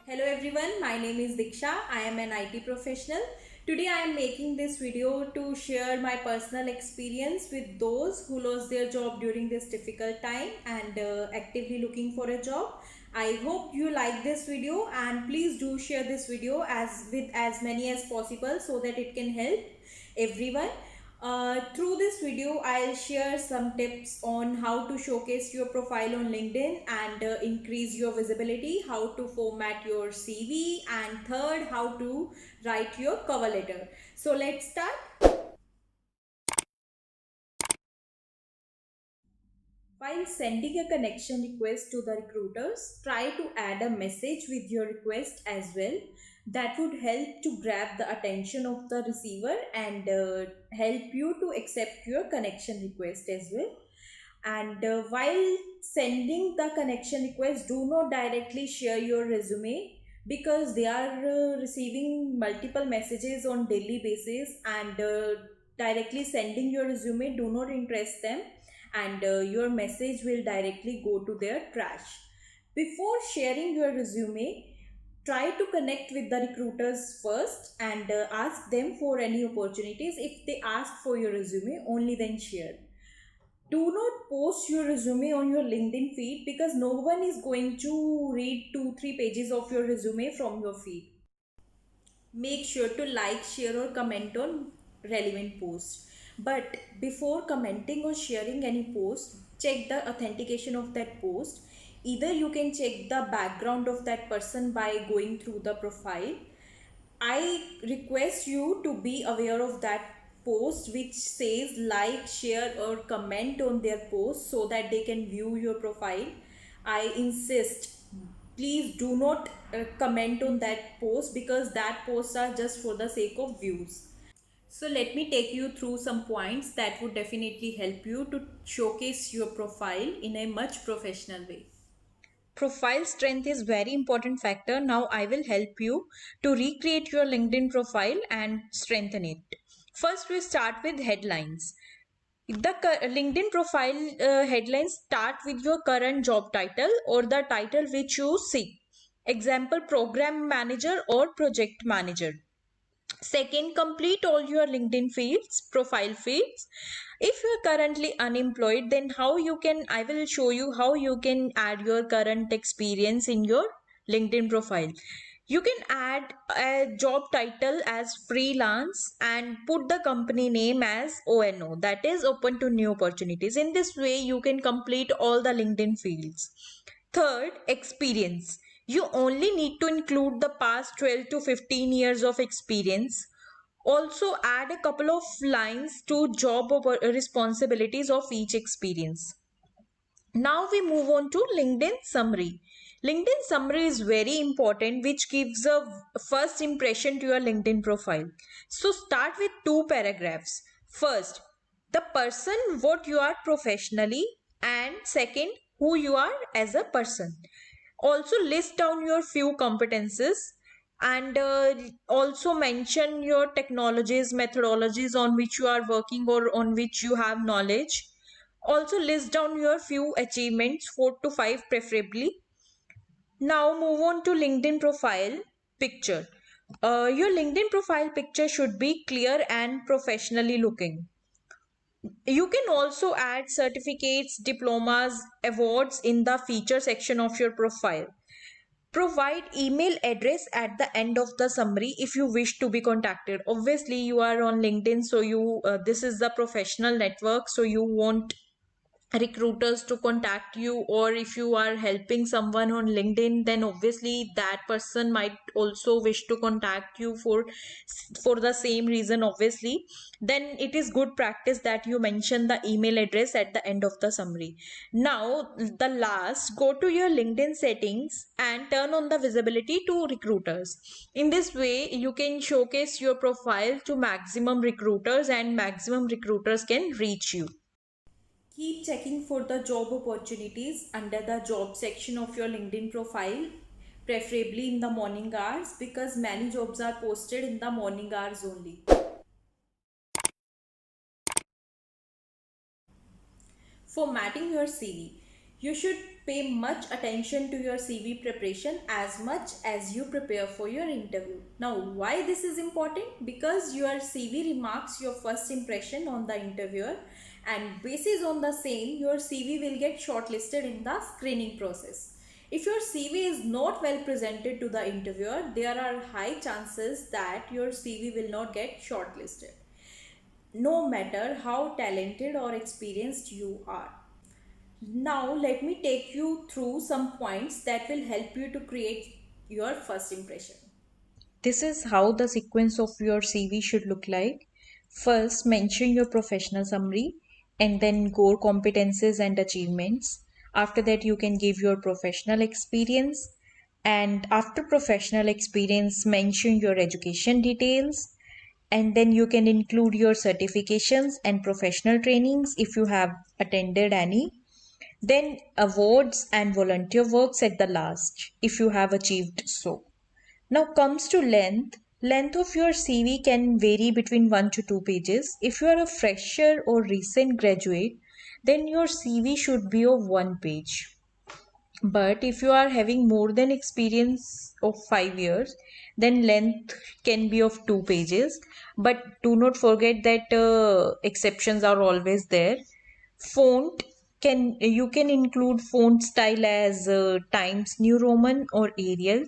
Hello everyone, my name is Diksha. I am an IT professional. Today I am making this video to share my personal experience with those who lost their job during this difficult time and actively looking for a job. I hope you like this video and please do share this video with as many as possible so that it can help everyone. Through this video, I'll share some tips on how to showcase your profile on LinkedIn and increase your visibility, how to format your CV, and third, how to write your cover letter. So let's start. While sending a connection request to the recruiters, try to add a message with your request as well. That would help to grab the attention of the receiver and help you to accept your connection request as well. And while sending the connection request, do not directly share your resume because they are receiving multiple messages on daily basis, and directly sending your resume do not interest them, and your message will directly go to their trash. Before sharing your resume, try to connect with the recruiters first and ask them for any opportunities. If they ask for your resume, only then share. Do not post your resume on your LinkedIn feed because no one is going to read 2-3 pages of your resume from your feed. Make sure to like, share, or comment on relevant posts. But before commenting or sharing any post, check the authentication of that post. Either you can check the background of that person by going through the profile. I request you to be aware of that post which says like, share, or comment on their post so that they can view your profile. I insist, please do not comment on that post because that posts are just for the sake of views. So let me take you through some points that would definitely help you to showcase your profile in a much professional way. Profile strength is very important factor. Now I will help you to recreate your LinkedIn profile and strengthen it. First we start with headlines. The LinkedIn profile headlines start with your current job title or the title which you seek. Example, program manager or project manager. Second, complete all your LinkedIn fields, profile fields. If you are currently unemployed, then I will show you how you can add your current experience in your LinkedIn profile. You can add a job title as freelance and put the company name as ONO, that is open to new opportunities. In this way, you can complete all the LinkedIn fields. Third, experience. You only need to include the past 12 to 15 years of experience. Also, add a couple of lines to job responsibilities of each experience. Now we move on to LinkedIn summary. LinkedIn summary is very important, which gives a first impression to your LinkedIn profile. So start with two paragraphs. First, the person what you are professionally, and second, who you are as a person. Also list down your few competences and also mention your technologies, methodologies on which you are working or on which you have knowledge. Also list down your few achievements, 4 to 5 preferably. Now move on to LinkedIn profile picture. Your LinkedIn profile picture should be clear and professionally looking. You can also add certificates, diplomas, awards in the feature section of your profile. Provide email address at the end of the summary if you wish to be contacted. Obviously, you are on LinkedIn, so this is the professional network, so you want recruiters to contact you, or if you are helping someone on LinkedIn, then obviously that person might also wish to contact you for the same reason. Obviously, then it is good practice that you mention the email address at the end of the summary. Now the last, go to your LinkedIn settings and turn on the visibility to recruiters. In this way you can showcase your profile to maximum recruiters and maximum recruiters can reach you. Keep checking for the job opportunities under the job section of your LinkedIn profile, preferably in the morning hours because many jobs are posted in the morning hours only. Formatting your CV. You should pay much attention to your CV preparation as much as you prepare for your interview. Now, why this is important? Because your CV remarks your first impression on the interviewer, and basis on the same, your CV will get shortlisted in the screening process. If your CV is not well presented to the interviewer, there are high chances that your CV will not get shortlisted, no matter how talented or experienced you are. Now, let me take you through some points that will help you to create your first impression. This is how the sequence of your CV should look like. First, mention your professional summary and then core competences and achievements. After that, you can give your professional experience. And after professional experience, mention your education details. And then you can include your certifications and professional trainings if you have attended any. Then awards and volunteer works at the last if you have achieved so. Now comes to length. Length of your CV can vary between 1 to 2 pages. If you are a fresher or recent graduate, then your CV should be of 1 page. But if you are having more than experience of 5 years, then length can be of 2 pages. But do not forget that exceptions are always there. Font, can you can include font style as Times New Roman or Arial,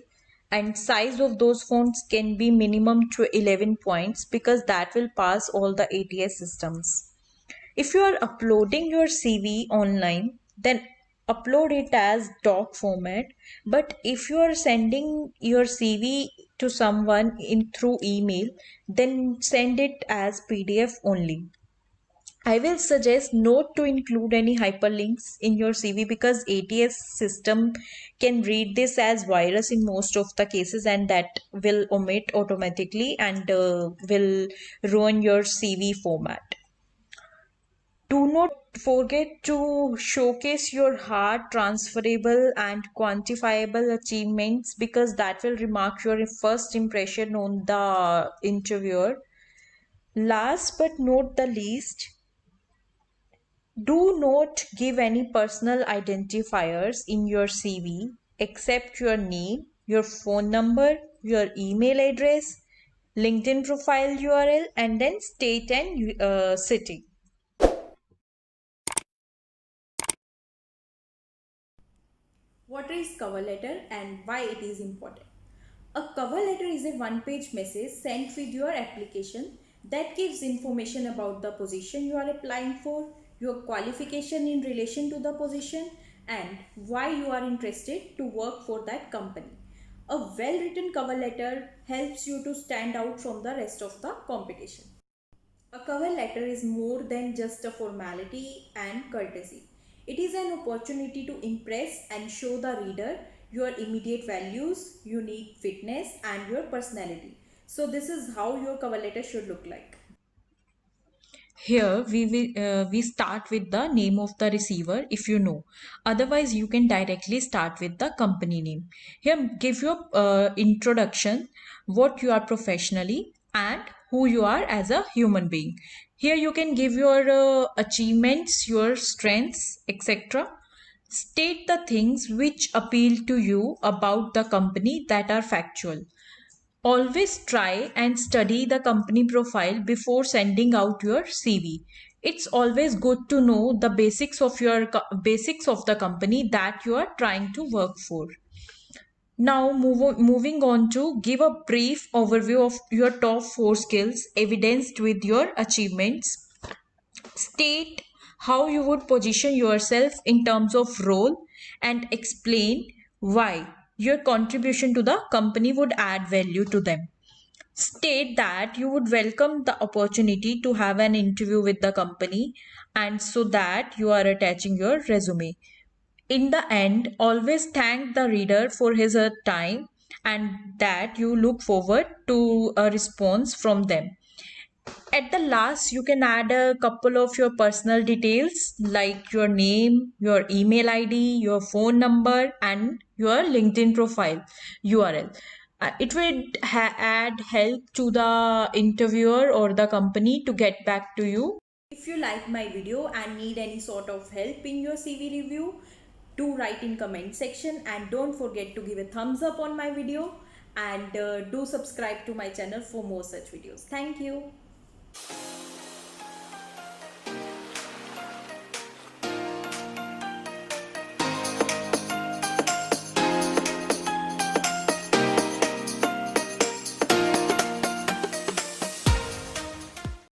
and size of those fonts can be minimum to 11 points because that will pass all the ATS systems. If you are uploading your CV online, then upload it as doc format. But if you are sending your CV to someone in through email, then send it as PDF only. I will suggest not to include any hyperlinks in your CV because ATS system can read this as virus in most of the cases, and that will omit automatically and will ruin your CV format. Do not forget to showcase your hard, transferable, and quantifiable achievements because that will remark your first impression on the interviewer. Last but not the least, do not give any personal identifiers in your CV except your name, your phone number, your email address, LinkedIn profile URL, and then state and city. What is cover letter and why it is important? A cover letter is a one-page message sent with your application that gives information about the position you are applying for, your qualification in relation to the position, and why you are interested to work for that company. A well-written cover letter helps you to stand out from the rest of the competition. A cover letter is more than just a formality and courtesy. It is an opportunity to impress and show the reader your immediate values, unique fitness, and your personality. So, this is how your cover letter should look like. Here we start with the name of the receiver if you know. Otherwise, you can directly start with the company name. Here, give your introduction, what you are professionally, and who you are as a human being. Here, you can give your achievements, your strengths, etc. State the things which appeal to you about the company that are factual. Always try and study the company profile before sending out your CV. It's always good to know the basics of basics of the company that you are trying to work for. Now, moving on to give a brief overview of your top 4 skills evidenced with your achievements. State how you would position yourself in terms of role and explain why your contribution to the company would add value to them. State that you would welcome the opportunity to have an interview with the company and so that you are attaching your resume. In the end, always thank the reader for his time and that you look forward to a response from them. At the last, you can add a couple of your personal details like your name, your email ID, your phone number, and your LinkedIn profile URL. It would add help to the interviewer or the company to get back to you. If you like my video and need any sort of help in your CV review, do write in comment section, and don't forget to give a thumbs up on my video, and do subscribe to my channel for more such videos. Thank you.